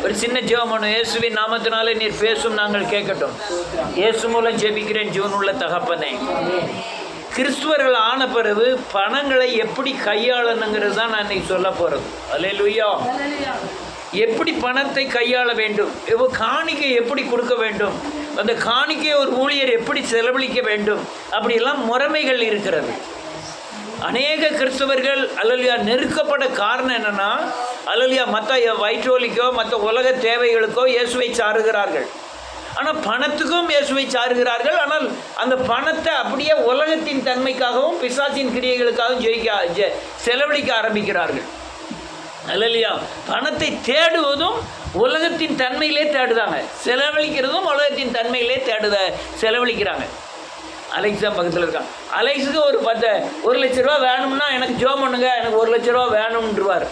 ஒரு சின்ன ஜெபம் பண்ணும். இயேசுவின் நாமத்தினாலே நீர் பேசும், நாங்கள் கேட்கட்டும். இயேசு மூலம் ஜெபிக்கிறேன் ஜீவனுள்ள தகப்பனே. கிறிஸ்துவர்கள் ஆன பிறகு பணங்களை எப்படி கையாளணுங்கிறது தான் நான் இன்னைக்கு சொல்ல போகிறது. அல்லேலூயா. எப்படி பணத்தை கையாள வேண்டும், காணிக்கை எப்படி கொடுக்க வேண்டும், அந்த காணிக்கை ஒரு ஊழியர் எப்படி செலவழிக்க வேண்டும், அப்படியெல்லாம் முறைமைகள் இருக்கிறது. அநேக கிறிஸ்தவர்கள் அல்லலியா நெருக்கப்பட காரணம் என்னென்னா, அல்லலியா மற்ற வயிற்றோலிக்கோ மற்ற உலக தேவைகளுக்கோ இயேசுவை சாருகிறார்கள். ஆனால் பணத்துக்கும் இயேசுவை சாருகிறார்கள். ஆனால் அந்த பணத்தை அப்படியே உலகத்தின் தன்மைக்காகவும் பிசாசின் கிரியைகளுக்காகவும் செலவழிக்க ஆரம்பிக்கிறார்கள். அல்லலியா பணத்தை தேடுவதும் உலகத்தின் தன்மையிலே தேடுதாங்க, செலவழிக்கிறதும் உலகத்தின் தன்மையிலே செலவழிக்கிறாங்க. அலெக்ஸா பக்கத்தில் இருக்கான். அலெக்ஸுக்கு ஒரு 1,00,000 ரூபா வேணும்னா எனக்கு ஜோம் பண்ணுங்க, எனக்கு 1,00,000 ரூபா வேணும்ன்றுவார்.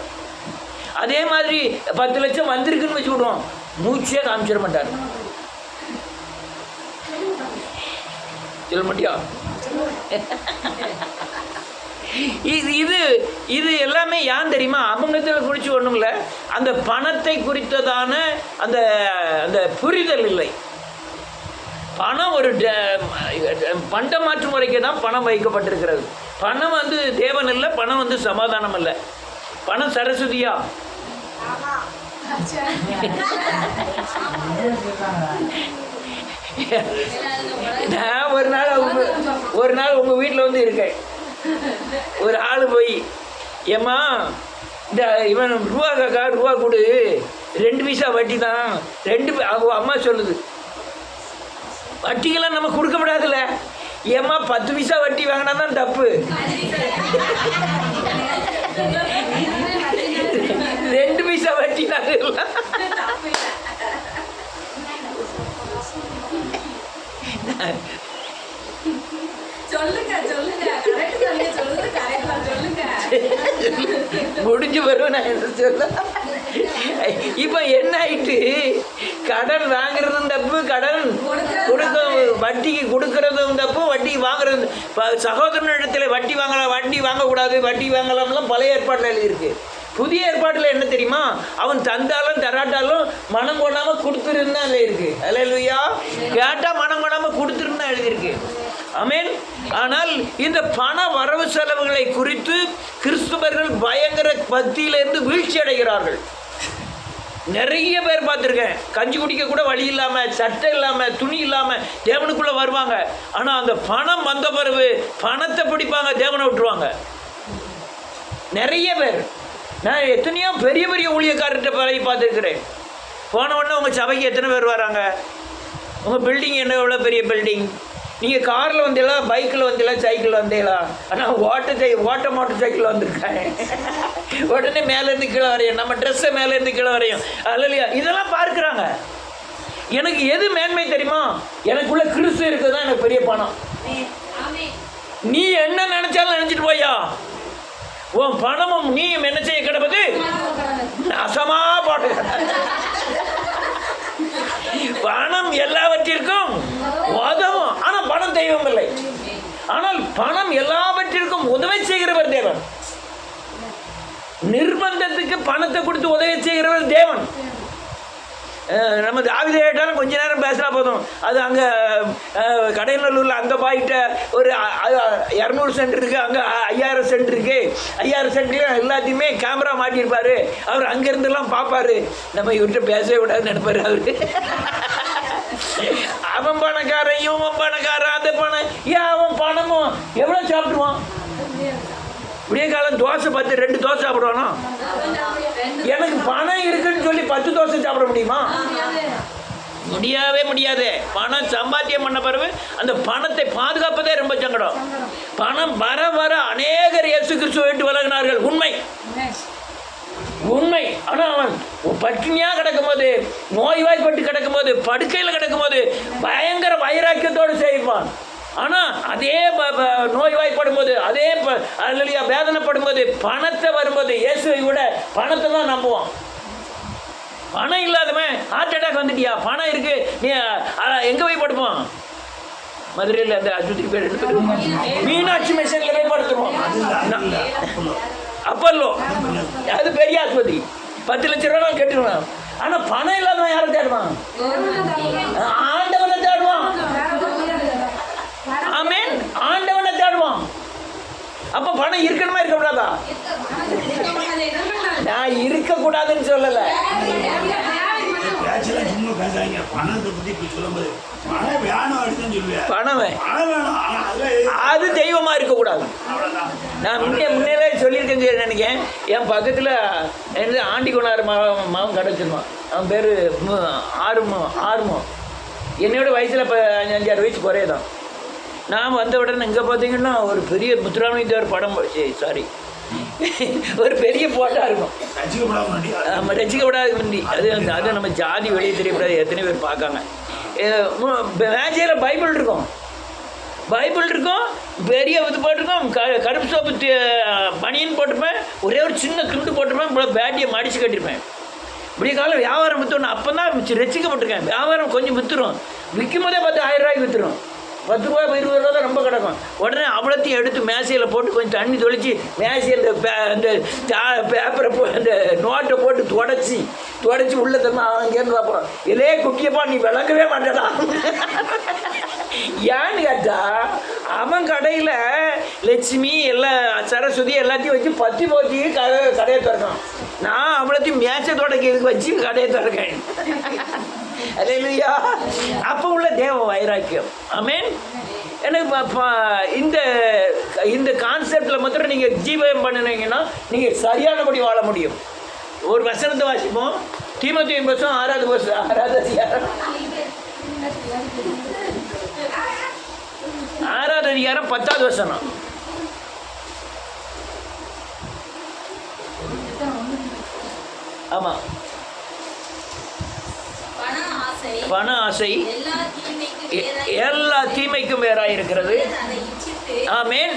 அதே மாதிரி 10 லட்சம் வந்திருக்குன்னு வச்சு விடுவோம், மூச்சே காமிச்சிட மாட்டார். சொல்ல மாட்டியா? இது எல்லாமே ஏன் தெரியுமா? அவங்கத்தில் குறித்து ஒன்றும் இல்லை, அந்த பணத்தை குறித்ததான அந்த அந்த புரிதல் இல்லை. பணம் ஒரு பண்ட மாற்று முறைக்கு தான் பணம் வைக்கப்பட்டிருக்கிறது. பணம் தேவன் இல்லை, பணம் சமாதானம் இல்லை. பணம் சரஸ்வதியா? நான் ஒரு நாள் உங்கள் வீட்டில் இருக்கேன். ஒரு ஆள் போய், ஏம்மா இந்த இவன் ரூபா காக்கா ரூபா கொடு, 2 பைசா வட்டி தான். அவங்க அம்மா சொல்லுது, வட்டிக்கெல்லாம் நம்ம கொடுக்கப்படாதுல்ல. ஏம்மா 10 பைசா வட்டி வாங்கினா தான் தப்பு, 2 பைசா வட்டி தான். முடிஞ்சு வரும். நான் என்ன சொல்ல, இப்போ என்ன ஆயிட்டு, கடன் வாங்குறதும் தப்பு, கடன் வட்டிக்கு கொடுக்கறதும் தப்பு, வட்டி வாங்குறது. சகோதரனிடத்தில் வட்டி வாங்கலாம், வட்டி வாங்கக்கூடாது, வட்டி வாங்கலாம்லாம் பழைய ஏற்பாட்டில் எழுதியிருக்கு. புதிய ஏற்பாட்டில் என்ன தெரியுமா? அவன் தந்தாலும் தராட்டாலும் மனம் கொண்டாமல் கொடுத்துருந்தான் அதில் இருக்குது. அல்லேலூயா. கேட்டால் மனம் கொண்டாமல் கொடுத்துருந்தான் எழுதியிருக்கு. ஆமென். ஆனால் இந்த பண வரவு செலவுகளை குறித்து கிறிஸ்துவர்கள் பயங்கர பக்தியிலிருந்து வீழ்ச்சி அடைகிறார்கள். நிறைய பேர் பார்த்துருக்கேன், கஞ்சி குடிக்க கூட வழி இல்லாமல், சட்டை இல்லாமல், துணி இல்லாமல் தேவனுக்குள்ளே வருவாங்க. ஆனால் அந்த பணம் வந்த பிறகு பணத்தை பிடிப்பாங்க, தேவனை விட்டுருவாங்க. நிறைய பேர், நான் எத்தனையோ பெரிய பெரிய ஊழியக்காரர்கிட்ட பழகி பார்த்துருக்குறேன். போன உடனே உங்கள் சபைக்கு எத்தனை பேர் வராங்க? உங்கள் பில்டிங் என்ன, எவ்வளோ பெரிய பில்டிங்? நீங்கள் காரில் வந்தீங்களா, பைக்கில் வந்தீங்களா, சைக்கிளில் வந்தீங்களா? ஆனால் ஓட்ட மோட்டர் சைக்கிளில் வந்திருக்காங்க. உடனே மேலேருந்து கீழே வரையும், நம்ம ட்ரெஸ்ஸை மேலேருந்து கீழே வரையும். அல்லையா, இதெல்லாம் பார்க்குறாங்க. எனக்கு எது மேன்மை தெரியுமா? எனக்குள்ள கிறிஸ்து இருக்குது தான் எனக்கு பெரிய பணம். நீ என்ன நினச்சாலும் நினச்சிட்டு போயா, உன் பணமும் நீயும் என்ன செய்ய கிடப்பது? நாசமா போட்டு. பணம் எல்லாவற்றிற்கும் உதவும், ஆனால் பணம் தெய்வம் இல்லை. ஆனால் பணம் எல்லாவற்றிற்கும் உதவி செய்கிறவர் தேவன். நிர்பந்தத்துக்கு பணத்தை கொடுத்து உதவி செய்கிறவர் தேவன். நம்ம தாவீதை கேட்டாலும் கொஞ்ச நேரம் பேசினா போதும், அது அங்கே கடைநல்லூரில் அங்கே பாயிட்ட ஒரு 200 சென்ட் இருக்குது, அங்கே 5000 சென்ட் இருக்குது. 5000 சென்ட்லேயும் எல்லாத்தையுமே கேமரா மாட்டியிருப்பார். அவர் அங்கேருந்துலாம் பார்ப்பார். நம்ம இவர்கிட்ட பேசவே விடாதுன்னு நினைப்பார். அவருக்கு அவன் பணக்காரன், இவன் பணக்காரன், அது பணம். ஏன் அவன் பணமும் எவ்வளோ சாப்பிடுவான்? விடிய காலம் தோசை 2 தோசை சாப்பிடுவானா? எனக்கு பணம் இருக்குன்னு சொல்லி 10 தோசை சாப்பிட முடியுமா? முடியவே முடியாது. பணம் சம்பாத்தியம் பண்ண பிறகு அந்த பணத்தை பாதுகாப்பதே ரொம்ப சங்கடம். பணம் வர வர அநேகர் இயேசு கிறிஸ்துவை விட்டு விலகினார்கள். உண்மை. ஆனால் அவன் பட்டினியாக கிடக்கும்போது, நோய்வாய்ப்பட்டு கிடக்கும்போது, படுக்கையில் கிடக்கும்போது பயங்கர வைராக்கியத்தோடு செய்வான். ஆனால் அதே நோய்வாய்ப்படும் போது, அதே அல்லையா வேதனைப்படும் போது, பணத்தை வரும்போது இயேசுவை விட பணத்தை தான் நம்புவான். பணம் இல்லாதவன் ஹார்ட் அட்டாக் வந்துட்டியா, பணம் இருக்கு, நீ எங்கே போய் படுப்பான்? மதுரையில் அந்த ஆஸ்பத்திரி பேர் மீனாட்சி மிஷனில் போய் படுத்துருவோம். அப்பல்லோ அது பெரிய ஆஸ்பத்திரி. 10 லட்சம் ரூபா கட்டிடுவான். ஆனால் பணம் இல்லாதவன் யாரை தேடுவான்? ஆண்டவனை தேடுவான். ஆமென். ஆண்டவனை தேடுவான். அப்போ பணம் இருக்கணுமா இருக்கக்கூடாதா? நான் இருக்கக்கூடாதுன்னு சொல்லலை. பணம் அது தெய்வமா இருக்கக்கூடாது. நான் முன்னே சொல்லியிருக்கேன் நினைக்கிறேன். என் பக்கத்தில் ஆண்டி கொண்டாரு மாவன் கிடச்சிருவான். அவன் பேர் ஆறுமோ. என்னோட வயசில் இப்போ 5-6 வயசு குறையதான். நான் வந்த உடனே இங்கே பார்த்தீங்கன்னா ஒரு பெரிய முத்துராமலிங்கர் படம், ஒரு பெரிய போட்டா இருக்கும். நம்ம ரசிக்கப்படாத வண்டி அது நம்ம ஜாதி வெளியே தெரியக்கூடாது. எத்தனை பேர் பார்க்காங்க. மேஜையில் பைபிள் இருக்கும், பெரிய இது போட்டிருக்கோம். கருப்பு சோப்பு பனியன் போட்டிருப்பேன், ஒரே ஒரு சின்ன துண்டு போட்டிருப்பேன், இவ்வளோ பேட்டியை மடித்து கட்டியிருப்பேன். இப்படி காலம் வியாபாரம் விற்றுணும். அப்போ தான் ரசிக்கப்பட்டிருக்கேன். வியாபாரம் கொஞ்சம் விற்றுரும், விற்கும் போதே 10,000 ரூபாய்க்கு விற்றுரும். 10 ரூபா 20 ரூபா தான் ரொம்ப கிடக்கும். உடனே அவ்வளோத்தையும் எடுத்து மேசையில் போட்டு கொஞ்சம் தண்ணி தொளிச்சு மேசை அந்த பேப்பரை அந்த நோட்டை போட்டு தொடச்சி உள்ள தரணும். அங்கேருந்து பார்ப்போம், இதே குட்டியப்பா நீ விளக்கவே மாட்டேடா. ஏன்னு கேட்டா அவன் கடையில் லட்சுமி எல்லாம் சரஸ்வதி எல்லாத்தையும் வச்சு பத்தி போச்சு கடையை திறக்கான். நான் அவ்வளோத்தையும் மேசை தொடக்கிறதுக்கு வச்சு கடையை திறக்கேன். அல்லேலூயா. அப்போ உள்ள தேவ வைராக்கியம். ஆமென். எனக்கு இந்த கான்செப்டில் மாத்திரம் நீங்கள் ஜீவனம் பண்ணினீங்கன்னா நீங்கள் சரியானபடி வாழ முடியும். ஒரு வசனத்தை வாசிப்போம். தீமோத்தேயு புத்தகம் 6வது அதிகாரம் 6வது அதிகாரம் 10வது வசனம். ஆமாம். பண ஆசை எல்லா தீமைக்கும் வேறாக இருக்கிறது. ஆமென்.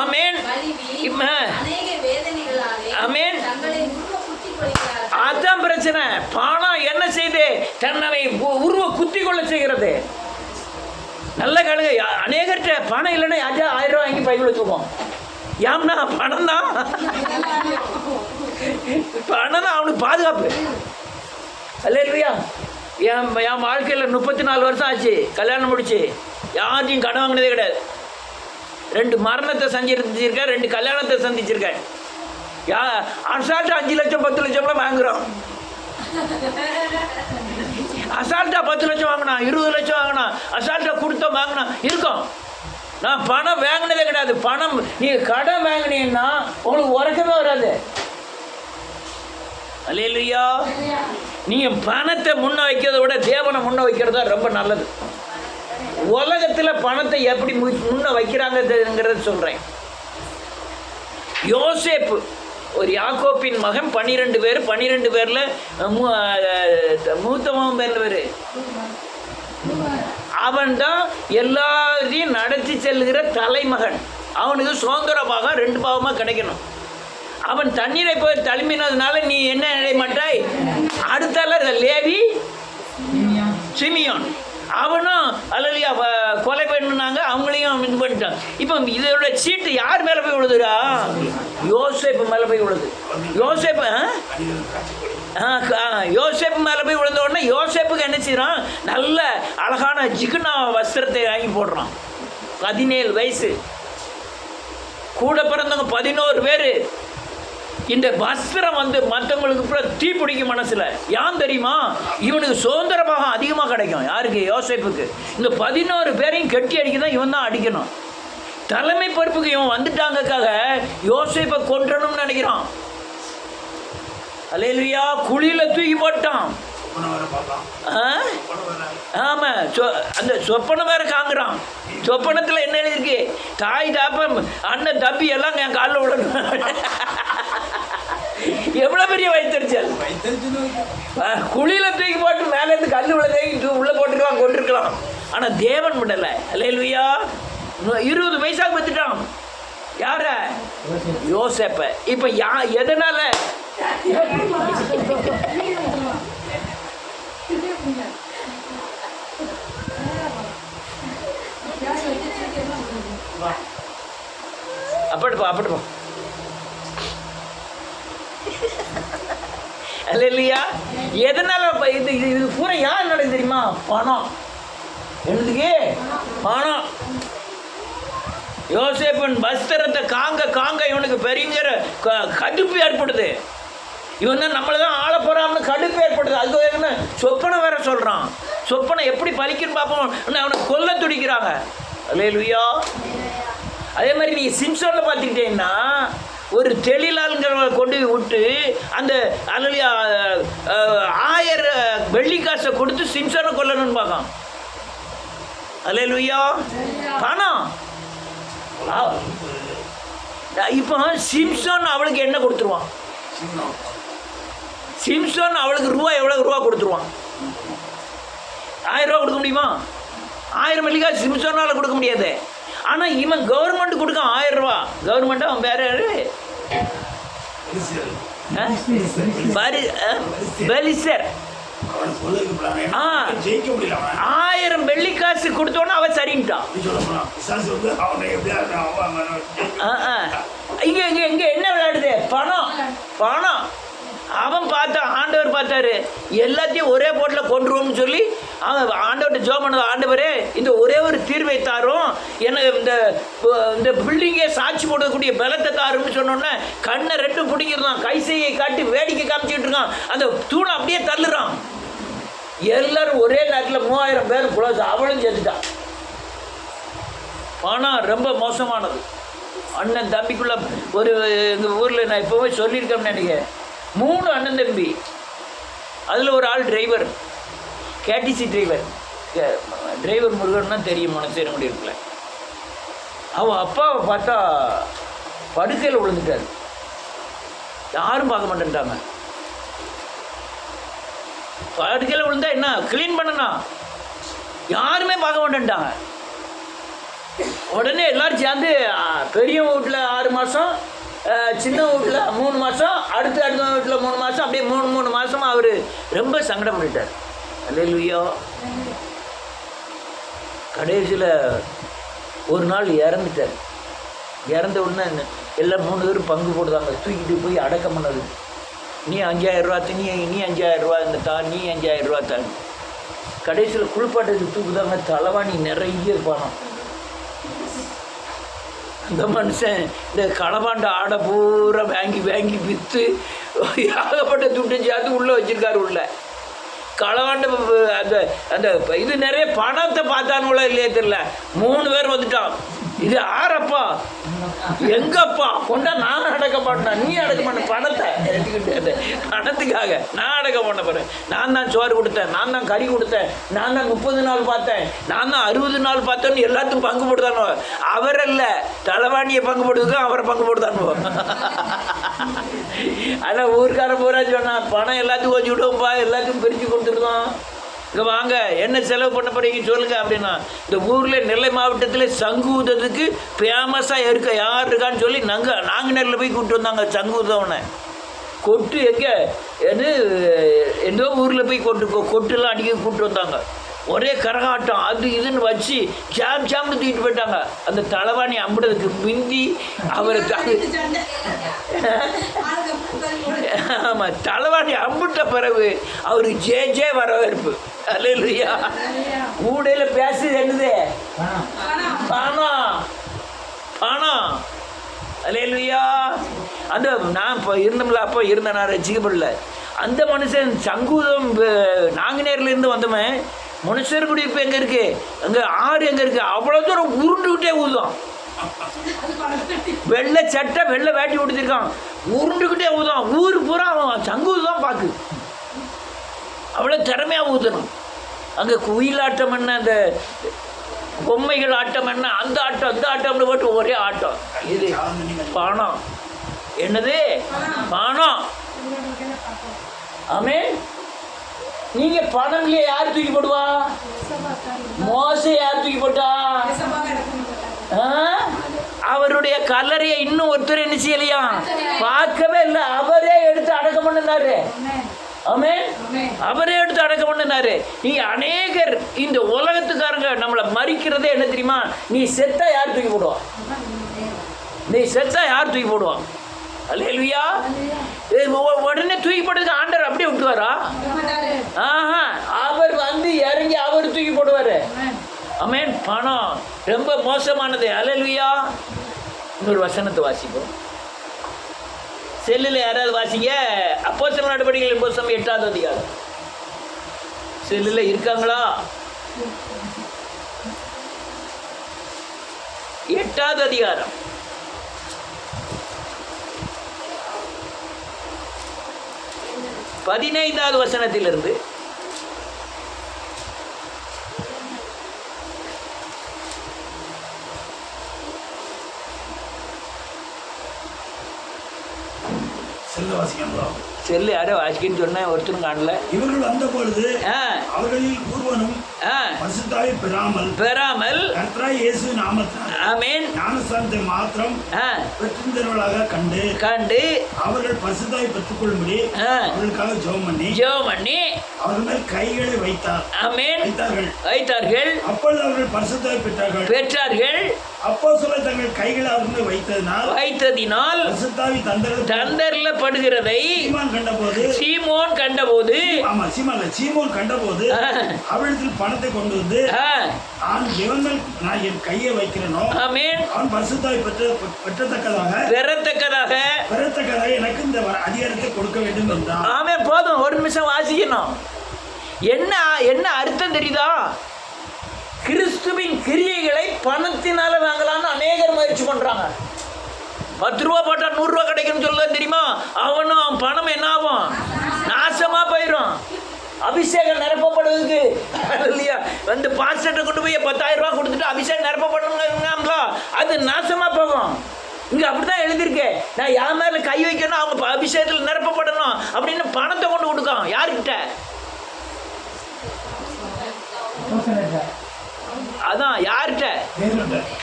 ஆமென். ஆமென். அதான் பிரச்சனை. பணம் என்ன செய்து தன்னை உருவ குத்தி கொள்ள செய்கிறது. நல்ல கழுகு அநேகர்கிட்ட பணம் இல்லைன்னா 1000 ரூபா வாங்கி பைபிள் வச்சுக்குவோம். ஏம்னா பணம் தான் அவனுக்கு பாதுகாப்பு. அல்லேலூயா. என் வாழ்க்கையில் 34 வருஷம் ஆச்சு கல்யாணம் முடிச்சு. யாரையும் கடன் வாங்கினதே கிடையாது. 2 மரணத்தை சந்திச்சிருக்கேன், 2 கல்யாணத்தை சந்திச்சிருக்கேன். அசால்ட்டாக 5 லட்சம் 10 லட்சம்லாம் வாங்குகிறோம். அசால்ட்டாக 10 லட்சம் வாங்கினா, 20 லட்சம் வாங்கினா, அசால்ட்டாக கொடுத்தோம் வாங்கினா இருக்கோம். நான் பணம் வாங்கினதே கிடையாது. பணம் நீங்கள் கடன் வாங்கினீங்கன்னா உங்களுக்கு உறக்கமே வராது. அல்லேலூயா. நீங்கள் பணத்தை முன்ன வைக்கிறத விட தேவனை முன்ன வைக்கிறது தான் ரொம்ப நல்லது. உலகத்தில் பணத்தை எப்படி முன்ன வைக்கிறாங்கிறத சொல்கிறேன். யோசேப்பு ஒரு யாக்கோப்பின் மகன். 12 பேர். 12 பேரில் மூத்தவன் பேர் அவன் தான் எல்லாத்தையும் நடத்தி செல்லுகிற தலைமகன். அவனுக்கு சுதந்திர பாகம் 2 பாகமாக கிடைக்கணும். அவன் தண்ணீரை போய் தழும்பினதுனால நீ என்ன நினைய மாட்டாய்? அடுத்தால லேவி சிமியோன் அவனும் அல்லையா கொலை பண்ணினாங்க. அவங்களையும் இது பண்ணிட்டான். இப்போ இதோட சீட்டு யார் மேலே போய் விழுதுடா? யோசேப்பு மேலே போய் விழுது. யோசேப்பு மேலே போய் விழுந்த உடனே யோசேப்புக்கு என்ன செய்யறான்? நல்ல அழகான ஜிகுனா வஸ்திரத்தை வாங்கி போடுறான். 17 வயசு. கூட பிறந்தவங்க 11 பேர். இந்த வஸ்திரம் மற்றவங்களுக்கு தீ பிடிக்கும் மனசில். ஏன் தெரியுமா? இவனுக்கு சுதந்திரமாக அதிகமாக கிடைக்கும். யாருக்கு? யோசேப்புக்கு. இந்த 11 பேரையும் கெட்டி அடிக்க தான் இவன் தான் அடிக்கணும். தலைமை பொறுப்புக்கு இவன் வந்துட்டாங்கக்காக யோசேப்பை கொன்றணும்னு நினைக்கிறான். அல்லேலூயா. குழியில் தூக்கி போட்டான். ஆமாம். அந்த சொப்பனை வேற காங்குறான். சொப்பனத்தில் என்ன எழுதிருக்கு? தாய் தாப்பம் அண்ணன் தம்பி எல்லாம் என் காலில் விடணும். எவ்வளோ பெரிய வயிற்றுச்சல். குழியில் தூக்கி போட்டு மேலேருந்து கல் விழுந்து உள்ளே போட்டுக்கலாம், கொண்டிருக்கலாம். ஆனால் தேவன் விடலை. அல்லேலூயா. 20 வயசாக பத்துட்டான். யார? யோசேப்பை. இப்போ எதனால? அப்படிப்பா இல்லையா? எதனால இது இது பூரா யார் நடக்குது தெரியுமா? பணம். என்னதுக்கு? பணம். யோசேப்பின் வஸ்திரத்தை காங்க இவனுக்கு பெரியங்கிற கடுப்பு ஏற்படுது. இவன் தான் நம்மளை தான் ஆள போறான்னு கடுப்பு ஏற்படுது. அது என்ன சொப்பனை வேற சொல்றான். சொப்பனை எப்படி பலிக்குன்னு பார்ப்போம். அவனை கொல்ல துடிக்கிறாங்க. அல்லேலூயா. அதே மாதிரி நீ சிம்சோன்ல பார்த்துக்கிட்டீங்கன்னா ஒரு தெளிலாளுங்கிறவங்களை கொண்டு விட்டு அந்த அல்லையா 1000 வெள்ளிக்காசை கொடுத்து சிம்சோனை கொல்லணும்னு பார்க்கான். அல்லேலூயா. பணம். இப்போ சிம்சோன் அவளுக்கு என்ன கொடுத்துருவான்? சிம்சோன் அவளுக்கு எவ்வளவு ரூபா கொடுத்துருவான்? 1000 ரூபா கொடுக்க முடியுமா? 1000 வெள்ளிக்காசு சிம்சோனால கொடுக்க முடியாது. ஆனால் இவன் கவர்மெண்ட் கொடுக்க 1000 ரூபா. கவர்மெண்ட் அவன் வேற யாரு? பெலிசர். 1000 வெள்ளிக்காசு கொடுத்தோன்னா அவன் சரின்ட்டான். இங்க இங்க இங்க என்ன விளையாடுது? பணம். பணம். அவன் பார்த்தான், ஆண்டவர் பார்த்தாரு, எல்லாத்தையும் ஒரே போட்டில் கொண்டுருவோம்னு சொல்லி அவன் ஆண்டவர்கிட்ட ஜெபம் பண்ணது. ஆண்டவரே, இந்த ஒரே ஒரு தீர்வை தாரும், எனக்கு இந்த பில்டிங்கே சாட்சி போடக்கூடிய பலத்தை தாருன்னு சொன்னோன்னே கண்ணை 2 பிடிக்கிறான். கைசையை காட்டி வேடிக்கை காமிச்சிக்கிட்டு இருக்கான். அந்த தூணை அப்படியே தள்ளுறான். எல்லாரும் ஒரே நேரத்தில் 3000 பேர் குளோஸ். அவளும் சேர்த்துட்டான். பணம் ரொம்ப மோசமானது. அண்ணன் தம்பிக்குள்ள ஒரு எங்கள் ஊரில் நான் இப்போவே சொல்லியிருக்கேன்னு நினைக்கிறேன். 3 அண்ணன் தம்பி. அதில் ஒரு ஆள் டிரைவர், கேடிசி டிரைவர். டிரைவர் முருகன்னா தெரியும், மனசேர முடியல. அவன் அப்பாவை பார்த்தா படுக்கையில் விழுந்துட்டார். யாரும் பார்க்க மாட்டேன்ட்டாங்க. படுக்கையில் விழுந்தா என்ன க்ளீன் பண்ணனா? யாருமே பார்க்க மாட்டேன்ட்டாங்க. உடனே எல்லாரும் சேர்ந்து பெரிய வீட்டில் 6 மாதம், சின்ன வீட்டில் 3 மாதம், அடுத்த வீட்டில் 3 மாதம், அப்படியே 3 மாதமாக அவர் ரொம்ப சங்கடம் பண்ணிட்டார். அல்லேலூயா. கடைசியில் ஒரு நாள் இறந்துட்டார். இறந்த உடனே எல்லாம் 3 பேரும் பங்கு போடுதாங்க. தூக்கிட்டு போய் அடக்கம் பண்ணது. நீ 5000 ரூபா நீ 5000 ரூபா இந்த நீ 5000 ரூபா தான். கடைசியில் குளிப்பாட்டத்துக்கு தூக்குதாங்க. தலைவாணி நிறைய பணம். அந்த மனுஷன் இந்த களவாண்ட ஆடை பூரா வாங்கி விற்று ஏகப்பட்ட துட்டு சேர்த்து உள்ளே வச்சுருக்காரு. உள்ள களவாண்ட அந்த அந்த இது நிறைய பணத்தை பார்த்தானுங்களா இல்லையே தெரியல. 3 பேர் வந்துட்டான். இது ஆறப்பா எங்கப்பா கொண்டா? நான் அடக்க மாட்டேன். நீ அடக்க மாட்டேன். பணத்தை எடுத்துக்கிட்டு பணத்துக்காக நான் அடக்க பண்ண போகிறேன். நான் தான் சோறு கொடுத்தேன், நான் தான் கறி கொடுத்தேன், நான் தான் 30 நாள் பார்த்தேன், நான் தான் 60 நாள் பார்த்தேன்னு எல்லாத்துக்கும் பங்கு போட்டுதானோ. அவரல்ல, தலைவாணியை பங்கு போட்டுக்கும் அவரை பங்கு போட்டுதானோ. ஆனால் ஊருக்கார பூரா சொன்னான், பணம் எல்லாத்துக்கும் வச்சு விடுவோம்ப்பா, எல்லாத்துக்கும் பிரித்து கொடுத்துருந்தோம். இங்கே வாங்க, என்ன செலவு பண்ண போறீங்க சொல்லுங்கள் அப்படின்னா. இந்த ஊரில் நெல்லை மாவட்டத்தில் சங்கூதத்துக்கு ஃபேமஸாக யார் இருக்கான்னு சொல்லி நாங்குநேரில் போய் கூப்பிட்டு வந்தாங்க. சங்கூதவனை கொட்டு எங்கே எந்தோ ஊரில் போய் கொட்டுலாம் அடிக்க கூப்பிட்டு வந்தாங்க. ஒரே கரகாட்டம் அது இதுன்னு வச்சு சாம்னு தூக்கிட்டு போயிட்டாங்க. அந்த தலைவாணி அம்பிடுறதுக்கு மிந்தி அவருக்கு ஆமாம், தலைவாணி அம்பிட்ட பிறகு அவருக்கு ஜே வரவேற்பு. அல்லேலூயா. ஊடையில் பேசுது என்னது? பணம். பணம். அல்லேலூயா. அந்த நான் இப்போ அப்போ இருந்தேன், நான் ரசிக்கப்படல. அந்த மனுஷன் சங்கூதம் நாங்குநேரிலேருந்து வந்தவன். மனுஷர் குடியிருப்பு எங்கே இருக்குது, அங்கே ஆறு எங்கே இருக்குது, அவ்வளோ தூரம் உருண்டுக்கிட்டே ஊதும். வெள்ளை சட்டை வெள்ளை வேட்டி கொடுத்துருக்கான், உருண்டுக்கிட்டே ஊதும். ஊர் பூரா அவன் சங்கூது தான் பார்க்கு. அவ்வளோ திறமையாக ஊற்றணும். அங்கே குயிலாட்டம் என்ன, அந்த பொம்மைகள் ஆட்டம் என்ன, அந்த ஆட்டம் இந்த ஆட்டம்னு போட்டு ஒரே ஆட்டம். இது பணம். என்னது? பணம். ஆமே. நீங்க பணம் இல்லையா? யார் தூக்கி போடுவா? மோசே யார் தூக்கி போட்டா? அவருடைய கல்லறையை இன்னும் ஒருத்தர் என்ன செய்யலையா? பார்க்கவே இல்லை. அவரே எடுத்து அடக்கம் பண்ணினாரு. ஆமே. அவரே எடுத்து அடக்கம் பண்ணினாரு. நீ அநேகர் இந்த உலகத்துக்காரங்க நம்மளை மறிக்கிறதே என்ன தெரியுமா? நீ செத்தா யார் தூக்கி போடுவா? நீ செத்தா யார் தூக்கி போடுவான்? அல்லேலூயா. உடனே தூக்கி போட்டதுக்கு ஆண்டவர் அப்படியே விட்டுவாரா? ஆஹா, அவர் வந்து இறங்கி அவர் தூக்கி போடுவாரு. ஆமென். பணம் ரொம்ப மோசமானது. அல்லேலூயா. இன்னொரு வசனத்தை வாசிப்போம். செல்லில் யாராவது வாசிங்க. அப்போஸ்தலர் நடவடிக்கைகளின் புத்தகம் 8வது அதிகாரம். செல்லில் இருக்காங்களா? 8வது அதிகாரம். பதினைந்தாவது வசனத்திலிருந்து செல்லு யாரோ வாசிக்கன்னு சொன்னேன், ஒருத்தரும் காணல. இவர்கள் வந்த பொழுது அவர்களில் ஒருவனும் பரிசுத்தாவி பெறாமல் கர்த்தராகிய இயேசு நாமத்தினால் ஆமென் ஞானஸ்நானத்தை மாத்திரம் பெற்றிருந்தவர்களாக கண்டு அவர்கள் பரிசுத்தாவி பெற்றுக்கொள்ளும்படி அவர்களுக்காக ஜெபம் பண்ணி அவர்கள் மேல் கைகளை வைத்தார்கள். அப்பொழுது அவர்கள் பரிசுத்தாவி பெற்றார்கள். அப்போஸ்தலர் தங்கள் கைகளை அவர்கள் வைத்ததினால் பரிசுத்தாவி தந்தரல படுகிறதை சீமோன் கண்டபோது அவரிடத்தில் பணத்தை கொண்டு வந்து நான் என் கையை வைக்கிறேனோ அவன் பரிசுத்தாவி பெறத்தக்கதாக எனக்கு இந்த அதிகாரத்தை கொடுக்க வேண்டும் என்றான். ஆமென். போதும், ஒரு நிமிஷம் வாசிக்கணும். என்ன அர்த்தம் தெரியுதா? கிறிஸ்துவின் கிரியைகளை பணத்தினால வாங்கலாம்னு அநேகர் முயற்சி பண்றாங்க. 10 ரூபா போட்டா 100 ரூபா கிடைக்கும்னு சொல்ல தெரியுமா? அவன் பணம் என்ன ஆகும்? நாசமா போயிடும். அபிஷேகம் நிரப்பப்படுவதுக்கு இல்லையா வந்து பாஸ்டர்கிட்ட கொண்டு போய் 10,000 ரூபா கொடுத்துட்டு அபிஷேகம் நிரப்பப்படுங்களா, அது நாசமா போகும். இங்கே அப்படிதான் எழுதியிருக்கேன். நான் யார் மேல கை வைக்கணும், அவங்க அபிஷேகத்தில் நிரப்பப்படணும் அப்படின்னு பணத்தை கொண்டு கொடுக்கும். யாருக்கிட்ட? அதான் யார்கிட்ட?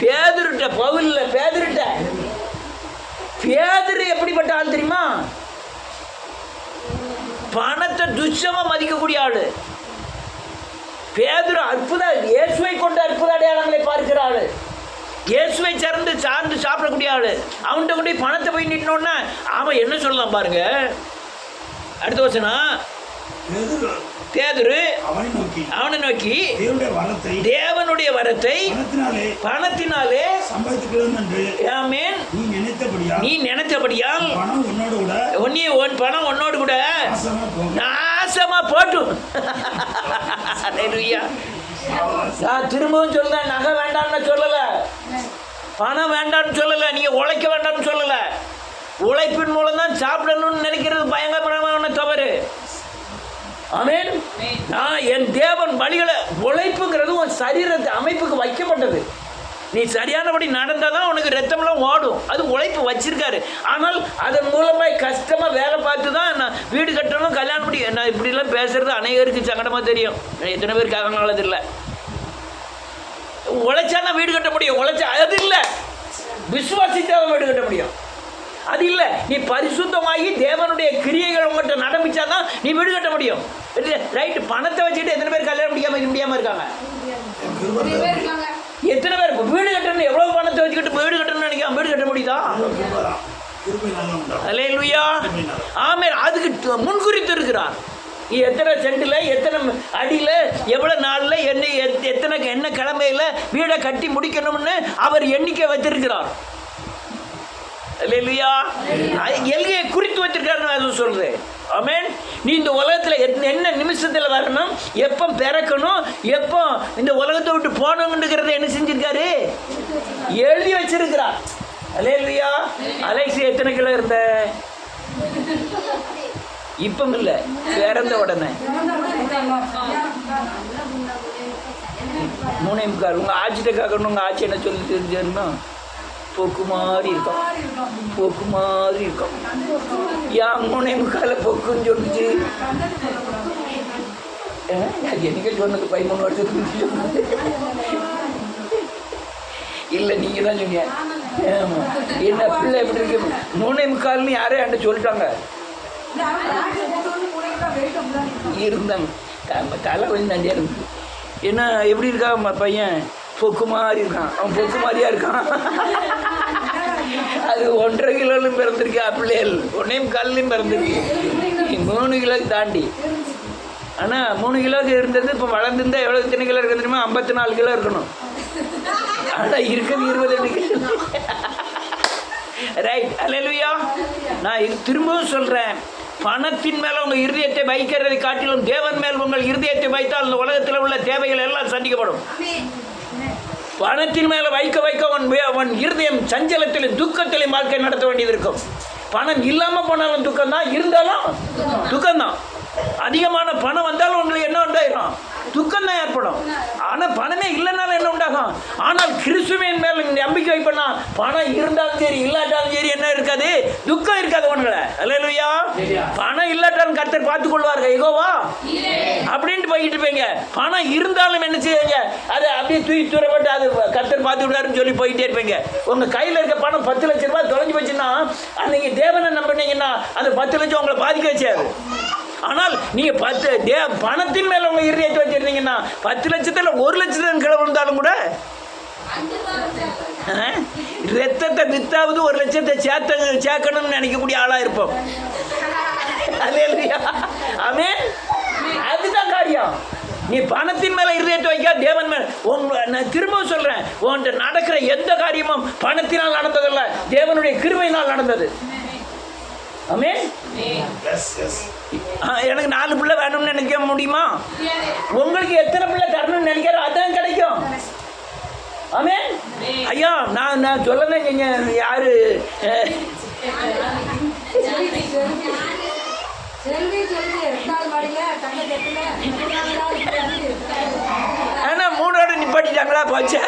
பேதுருட்ட. பவுல்ல பேதுருட்ட. பேதுரு எப்படிப்பட்ட ஆள் தெரியுமா? பணத்தை துச்சமா மதிக்கக்கூடிய ஆளு. பேதுரு இயேசுவை கொண்டு அற்புத அடையாளங்களை பார்க்கிற ஆளு. இயேசுவை சார்ந்து சாப்பிடக்கூடிய ஆளு. அவன்கிட்ட கொண்டு பணத்தை போய் நிட்டோன்னா அவன் என்ன சொல்லலாம் பாருங்க. அடுத்த வசனம். பேதுரு அவனை நோக்கி தேவனுடைய வரத்தை பணத்தினாலே நீ நினைத்தபடியால் பணம் உன்னோடு கூட நாசமா போட்டும். திரும்பவும் சொல்ல, நகை வேண்டாம்னு சொல்லல, பணம் வேண்டாம்னு சொல்லல, நீங்க உழைக்க வேண்டாம்னு சொல்லல. உழைப்பின் மூலம் தான் சாப்பிடணும்னு நினைக்கிறது பயங்கரமான தவறு. ஆமென். நான் என் தேவன் வழிகளை உழைப்புங்கிறது உன் சரீரத்தை அமைப்புக்கு வைக்கப்பட்டது. நீ சரியானபடி நடந்தால் தான் உனக்கு ரத்தம்லாம் ஓடும். அது உழைப்பு வச்சிருக்காரு. ஆனால் அதன் மூலமாக கஷ்டமாக வேலை பார்த்து தான் நான் வீடு கட்டணும், கல்யாணம் பண்ணி. நான் இப்படிலாம் பேசுறது அநேகருக்கு சங்கடமாக தெரியும். எத்தனை பேருக்கு அதனால இல்லை. உழைச்சா தான் வீடு கட்ட முடியும். உழைச்சா அது இல்லை, விசுவாசிச்சா தான் வீடு கட்ட முடியும். அது இல்லை, நீ பரிசுத்தமாகி தேவனுடைய கிரியைகள் உங்கள்கிட்ட நடமிச்சாதான் நீ வீடு கட்ட முடியும். ரைட்டு. பணத்தை வச்சுக்கிட்டு எத்தனை பேர் கல்யாணம் முடியாம இருக்காங்க? எத்தனை பேர் வீடு கட்டணும்? எவ்வளவு பணத்தை வச்சுக்கிட்டு வீடு கட்டணும்னு நினைக்காம வீடு கட்ட முடியுதா? அல்லேலூயா. ஆமென். அதுக்கு முன்குறித்து இருக்கிறார். எத்தனை சென்டில், எத்தனை அடியில், எவ்வளோ நாளில், என்ன கிழமையில் வீடை கட்டி முடிக்கணும்னு அவர் எண்ணிக்கை வச்சிருக்கிறார். அல்லேலூயா. எல்கையை குறித்து வச்சிருக்காருன்னு அது சொல்றது. ஆமென். நீ இந்த உலகத்தில் என்ன நிமிஷத்தில் வரணும், எப்போ பிறக்கணும், எப்போ இந்த உலகத்தை விட்டு போகணுங்கிறத என்ன செஞ்சிருக்காரு? எழுதி வச்சிருக்கிறார். அல்லேலூயா. அலைசி எத்தனை கிலோ இருந்த? இப்போ இல்லை, பிறந்த உடனே 3.25. உங்கள் ஆட்சிட்ட கேட்கணும். உங்கள் ஆட்சி என்ன சொல்லி தெரிஞ்சிடணும்? பொக்கு மாதிரி இருக்கும், பொக்கு மாதிரி இருக்கும். ஏன் 3.25 பொக்குன்னு சொல்லிச்சு? என்னைக்கு சொன்னது? 13 வருஷத்துக்கு இல்லை, நீங்கள் தான் சொன்னீங்க. என்ன பிள்ளை எப்படி இருக்கு? 3.25 யாரே என்கிட்ட சொல்லிட்டாங்க. இருந்தாங்க. தலை கொஞ்சம் தண்டியாக இருக்கு. என்ன எப்படி இருக்கா பையன்? பொக்கு மாதிரி இருக்கான். அவன் பொக்கு மாதிரியா இருக்கான். அது 1.5 கிலோலும் பிறந்திருக்கு பிள்ளைகள், 1.25 பிறந்திருக்கு, 3 கிலோக்கு தாண்டி. ஆனால் 3 கிலோக்கு இருந்தது இப்போ வளர்ந்துருந்தா எவ்வளோ எத்தனை கிலோ இருக்குது தெரியுமா? 54 கிலோ இருக்கணும். ஆனால் இருக்கிறது 22 கிலோ. ரைட், அல்லேலூயா. நான் திரும்பவும் சொல்கிறேன், பணத்தின் மேலே உங்கள் இருதயத்தை வைக்கிறதை காட்டிலும் தேவன் மேல் உங்கள் இருதயத்தை வைத்தால் இந்த உலகத்தில் உள்ள தேவைகள் எல்லாம் சந்திக்கப்படும். பணத்தின் மேலே வைக்க வைக்க அவன் இருதயம் சஞ்சலத்திலும் துக்கத்திலும் வாழ்க்கை நடத்த வேண்டியது இருக்கும். பணம் இல்லாமல் போனாலும் துக்கம்தான், இருந்தாலும் துக்கம்தான். அதிகமான பணம் வந்தாலும் உங்களுக்கு என்ன உண்டாயிரும்? துக்கம் தான் ஏற்படும். ஆனால் பணமே இல்லைனாலும் என்ன உண்டாகும்? ஆனால் கிறிஸ்துவின் மேல் நம்பிக்கை வைப்பனா பணம் இருந்தாலும் சரி இல்லாட்டாலும் சரி என்ன இருக்காது? துக்கம் இருக்காது உங்களை. அல்லேலூயா. பணம் இல்லாட்டாலும் கர்த்தர் பார்த்துக் கொள்வார்கள் யெகோவா அப்படின்ட்டு போய்கிட்டு இருப்பீங்க. பணம் இருந்தாலும் என்ன செய்வீங்க? அதை அப்படியே தூக்கி தூரப்பட்டு அது கர்த்தர் பார்த்து விடாருன்னு சொல்லி போயிட்டே இருப்பீங்க. உங்கள் கையில் இருக்க பணம் 10 லட்ச ரூபாய் தொலைஞ்சு போச்சுன்னா அன்னைக்கு தேவனை நம்பினீங்கன்னா அந்த 10 லட்சம் உங்களை பாதிக்க வச்சாது. ஆனால் நீங்கள் பணத்தின் மேலே உங்கள் இருதயத்தை வச்சுருந்தீங்கன்னா 10 லட்சத்தில் 1 லட்சத்துக்கு கீழே விழுந்தாலும் கூட ரத்தத்தை வித்தாவது 1 லட்சத்தை சேர்க்கணும்னு நினைக்கக்கூடிய ஆளாக இருப்போம். அல்லேலூயா. ஆமென். அதுதான் காரியம். நீ பணத்தின் மேலே இருதயத்தை வைக்க தேவன் மேலே. நான் திரும்பவும் சொல்கிறேன், உன்கிட்ட நடக்கிற எந்த காரியமும் பணத்தினால் நடந்ததில்லை, தேவனுடைய கிருபையினால் நடந்தது. ஆமென். எனக்கு 4 பிள்ளை வேணும்னு நினைக்க முடியுமா? உங்களுக்கு எத்தனை பிள்ளை தரணும்னு நினைக்கிறோம் அதான் கிடைக்கும். ஆமென். ஐயா நான் சொல்லலைங்க யாரு ஆனா 3ஓட நிப்பாட்டிட்டாங்களா போச்சே.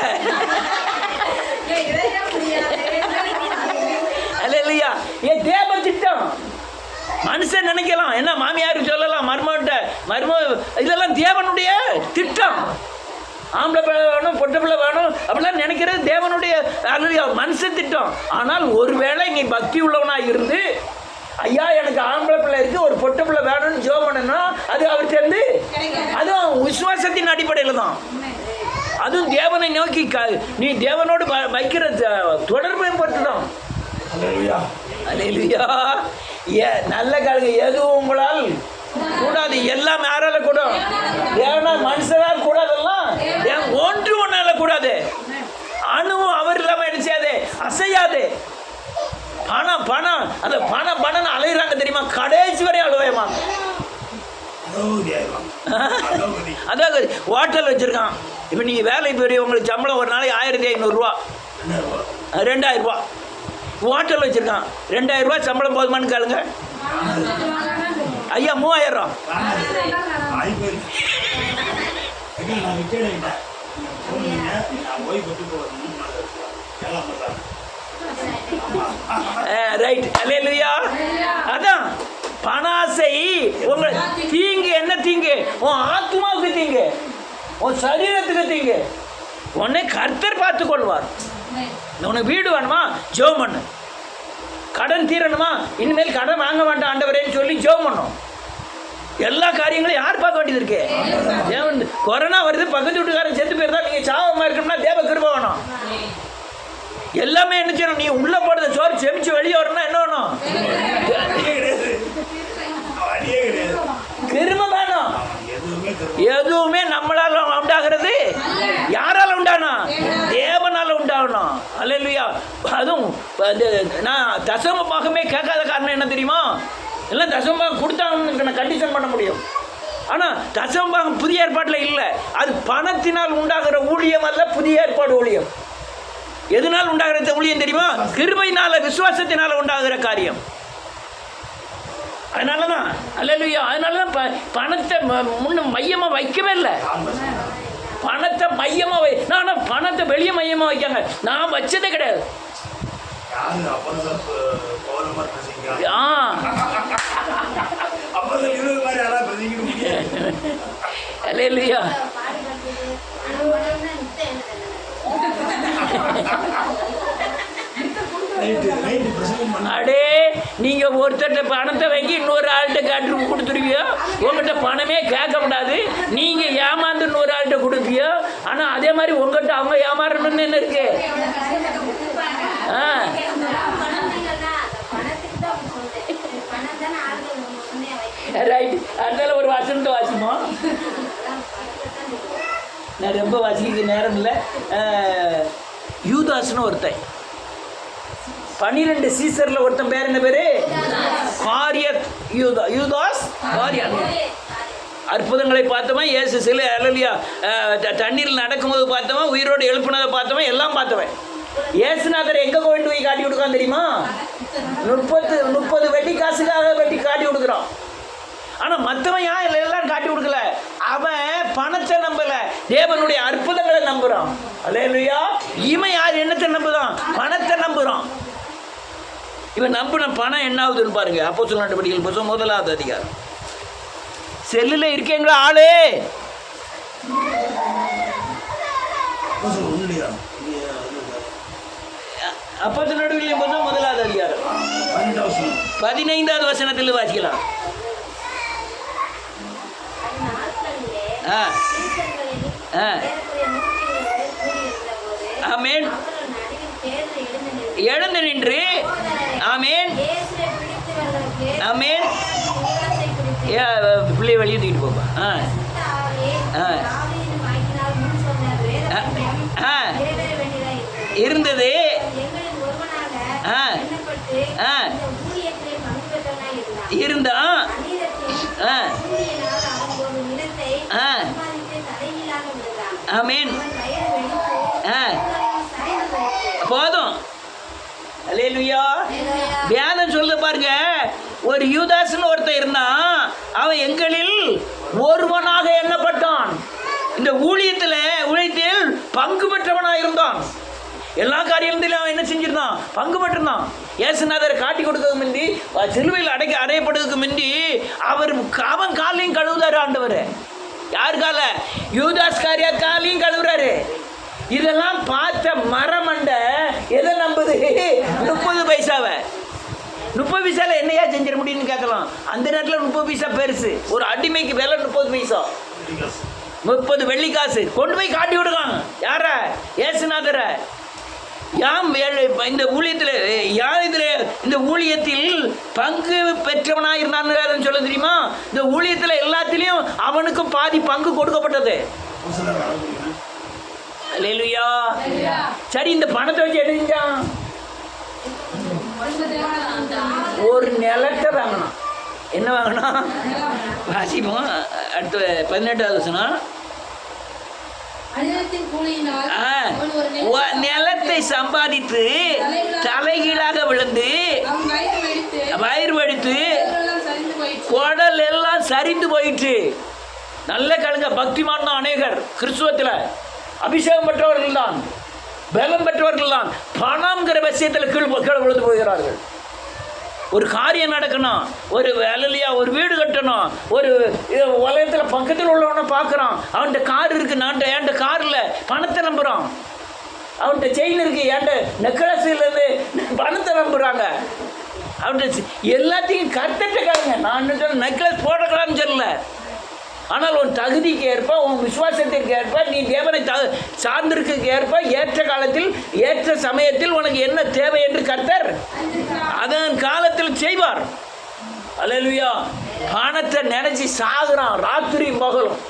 அல்லேலூயா. ஏன் தேவ திட்டம் மனுஷன் நினைக்கலாம், என்ன மாமியாருக்கு சொல்லலாம், மருமக இதெல்லாம் தேவனுடைய திட்டம். ஆம்பளை பிள்ளை வேணும், பொட்டை பிள்ளை வேணும் அப்படிலாம் நினைக்கிறது தேவனுடைய மனுஷன் திட்டம். ஆனால் ஒருவேளை நீ பக்தி உள்ளவனாக இருந்து ஐயா எனக்கு ஆம்பளை பிள்ளை இருக்குது ஒரு பொட்டை பிள்ளை வேணும்னு ஜெபம் பண்ணணும்னா அது அவர் சேர்ந்து அதுவும் விசுவாசத்தின் அடிப்படையில் தான். அதுவும் தேவனை நோக்கி நீ தேவனோடு வைக்கிற தொடர்பை பொறுத்து தான். அல்லேலூயா. நல்ல காலங்க எதுவும் உங்களால் கூடாது, எல்லாம் யாரால கூடும்? ஏன்னா மனுஷனால் கூடாதெல்லாம் ஒன்னால கூடாது. அணுவும் அவர் இல்லாம அடிச்சாது, அசையாது. பணம் பணம் அந்த பணம் அலையிறாங்க தெரியுமா? கடைசி வரை அழுவாயமா. அதாவது ஹோட்டல் வச்சிருக்கான். இப்போ நீங்கள் வேலைக்கு போய் உங்களுக்கு சம்பளம் ஒரு நாளைக்கு 1500 ரூபா, 2000 ரூபா. ஹோட்டல் வச்சுருக்கான், 2000 ரூபா சம்பளம் போதுமானு கேளுங்க. ஐயா 3000 ரூபா. ரைட். அல்லேலூயா. அதான் பணாசை உங்களை தீங்கு. என்ன தீங்கு? உன் ஆத்மாவுக்கு தீங்கு, உன் சரீரத்துக்கு தீங்கு. உன்னை கர்த்தர் பார்த்து கொள்வார். உனக்கு வீடு வேணுமா? ஜெபம் பண்ணு. கடன் தீரணுமா? இனிமேல் கடன் வாங்க வேண்டாம் ஆண்டவரேன்னு சொல்லி ஜெபம் பண்ணும். எல்லா காரியங்களும் யார் பார்க்க வேண்டியது இருக்கு? தேவன். கொரோனா வருது, பக்கத்து வீட்டுக்காரன் செத்து போயிருந்தா நீங்கள் சாவமாக இருக்கணும்னா தேவ கிருபை வேணும். எல்லாமே என்ன செய்யணும்? நீ உள்ள போடுற சோறு செமிச்சு வெளியே வரணும்னா என்ன வேணும்? கிருபை வேணும். எதுவுமே நம்மளால உண்டாகிறது யாரால உண்டானா? தேவனால உண்டாகணும். அல்லேலூயா. அதுவும் நான் தசம பாகமே கேட்காத காரணம் என்ன தெரியுமா? இல்லை தசம பாகம் கொடுத்தாங்கன்னு நான் கண்டிஷன் பண்ண முடியும். ஆனால் தசம பாகம் புதிய ஏற்பாட்டில் இல்லை. அது பணத்தினால் உண்டாகிற ஊழியம் அல்ல, புதிய ஏற்பாடு ஊழியம். எதனால் உண்டாகிற ஊழியம் தெரியுமா? கிருபையினால விசுவாசத்தினால உண்டாகிற காரியம். அதனால தான் அல்லேலூயா. அதனால தான் பணத்தை மையமாக வைக்கவே இல்லை. பணத்தை மையமாக நான் பணத்தை வெளியே மையமாக வைக்காங்க. நான் வச்சதே கிடையாது. அல்லேலூயா. அடே நீங்க ஒருத்தட்ட பணத்தை வாங்கி இன்னொரு ஆள்கிட்ட காட்டு கொடுத்துருவியோ, உங்கள்கிட்ட பணமே கேட்கக்கூடாது. நீங்க ஏமாந்து இன்னொரு ஆள்கிட்ட கொடுப்பியோ. ஆனா அதே மாதிரி உங்கள்கிட்ட அவங்க ஏமாறணும்னு என்ன இருக்கு? ரைட், அதனால ஒரு வசனத்தை வாசிப்போம். நான் ரொம்ப வாசிக்க நேரம் இல்லை. யூதாஸ்னு ஒருத்தன், 12 சீசரில் ஒருத்தன் பேர் என்ன பேர்? காரியத் யூதாஸ் காரியத். அற்புதங்களை பார்த்தவன், இயேசு சிலை அலலியா தண்ணீரில் நடக்கும்போது பார்த்தவன், உயிரோடு எழுப்புனதை பார்த்தவன், எல்லாம் பார்த்தவன். இயேசுநாதர் எங்கே கொண்டு போய் காட்டி கொடுக்கான் தெரியுமா? 30 வெட்டி காசுக்காக வெட்டி காட்டி கொடுக்குறான். ஆனால் மற்றவன் ஏன் எல்லாம் காட்டி கொடுக்கல? அவன் பணத்தை நம்பல, தேவனுடைய அற்புதங்களை நம்புறான். அல்லேலூயா. இவன் யார்? என்னத்தை நம்புறான்? பணத்தை நம்புறான். இவன் நம்பின பணம் என்ன ஆகுதுன்னு பாருங்க. அப்போஸ்தலர் நடவடிக்கைகள் புத்தகம் 1வது அதிகாரம். செல்லில் இருக்கீங்களா ஆளு? அப்போஸ்தலர் நடவடிக்கைகள் புத்தகம் 1வது அதிகாரம் 15வது வசனத்தில் வாசிக்கலாம். ஆமென். எழுந்து நின்று ஆமென் ஆமென். பிள்ளை வெளியே தூக்கிட்டு போப்பா. இருந்தது. இருந்தா ஆமென். போதும். அல்லேலூயா. வேதம் சொல்ல பாருங்க, ஒரு யூதாஸ்னு ஒருத்தன் இருந்தான், அவன் எங்களில் ஒருவனாக எண்ணப்பட்டான். இந்த ஊழியத்தில் பங்கு பெற்றவனாக இருந்தான். எல்லா காரியத்திலும் அவன் என்ன செஞ்சிருந்தான்? பங்கு பெற்றிருந்தான். இயேசுநாதரை காட்டி கொடுத்ததுக்கு முந்தி, சிலுவையில் அறையப்படுறதுக்கு முந்தி அவன் காலையும் கழுவுதாரு ஆண்டவர். யார் கால? யூதாஸ் காரியாத் காலையும் கழுவுறாரு. இதெல்லாம் பார்த்த மரமண்டை எதை நம்புது? 30 பைசாவை. 30 பைசாவில் என்னையா செஞ்சிட முடியும்னு கேட்கலாம். அந்த நேரத்தில் 30 பைசா பெருசு. ஒரு அடிமைக்கு விலை 30 பைசா, 30 வெள்ளிக்காசு. கொண்டு போய் காட்டி விடுவாங்க. யார? இயேசுநாதரை. யாம் இந்த ஊழியத்தில் யார் இதில் இந்த ஊழியத்தில் பங்கு பெற்றவனாக இருந்தான்னு சொல்ல தெரியுமா? இந்த ஊழியத்தில் எல்லாத்திலையும் அவனுக்கும் பாதி பங்கு கொடுக்கப்பட்டது. அல்லேலூயா. சரி, இந்த பணத்தை வச்சு என்ன செஞ்சான்? ஒரு நிலத்தை வாங்கினான். என்ன வாங்கினா? வாசிப்போம். அடுத்த 18வது வசனம். நிலத்தை சம்பாதித்து தலைகீழாக விழுந்து வயிறு வடித்து குடல் எல்லாம் சரிந்து போயிட்டு. நல்ல கலங்க. பக்திமான் தான் அநேகர் கிறிஸ்துவத்தில் அபிஷேகம் பெற்றவர்கள் தான், பலம் பெற்றவர்கள் தான், பணம்ங்கிற விஷயத்தில் கீழ் விழுந்து போகிறார்கள். ஒரு காரியம் நடக்கணும், ஒரு வேலையா ஒரு வீடு கட்டணும், ஒரு உலகத்தில் பக்கத்தில் உள்ளவனை பார்க்குறான், அவன்கிட்ட கார் இருக்குது, என்கிட்ட கார் இல்லை, பணத்தை நம்புகிறான். அவன்கிட்ட செயின் இருக்குது, என்கிட்ட நெக்லஸ்லேருந்து பணத்தை நம்புகிறாங்க. அவன்கிட்ட எல்லாத்தையும் கரெக்டாக கேளுங்க. நான் நெக்லஸ் போடக்கூடாதுன்னு சொல்லல, ஆனால் உன் தகுதிக்கு ஏற்ப, உன் விசுவாசத்திற்கு ஏற்ப, நீ தேவனை சார்ந்திருக்கு ஏற்ப, ஏற்ற காலத்தில் ஏற்ற சமயத்தில் உனக்கு என்ன தேவை என்று கர்த்தர் அதன் காலத்தில் செய்வார். அல்லேலூயா. பணத்தை நினைச்சி சாகுறான் ராத்திரி பகலும்.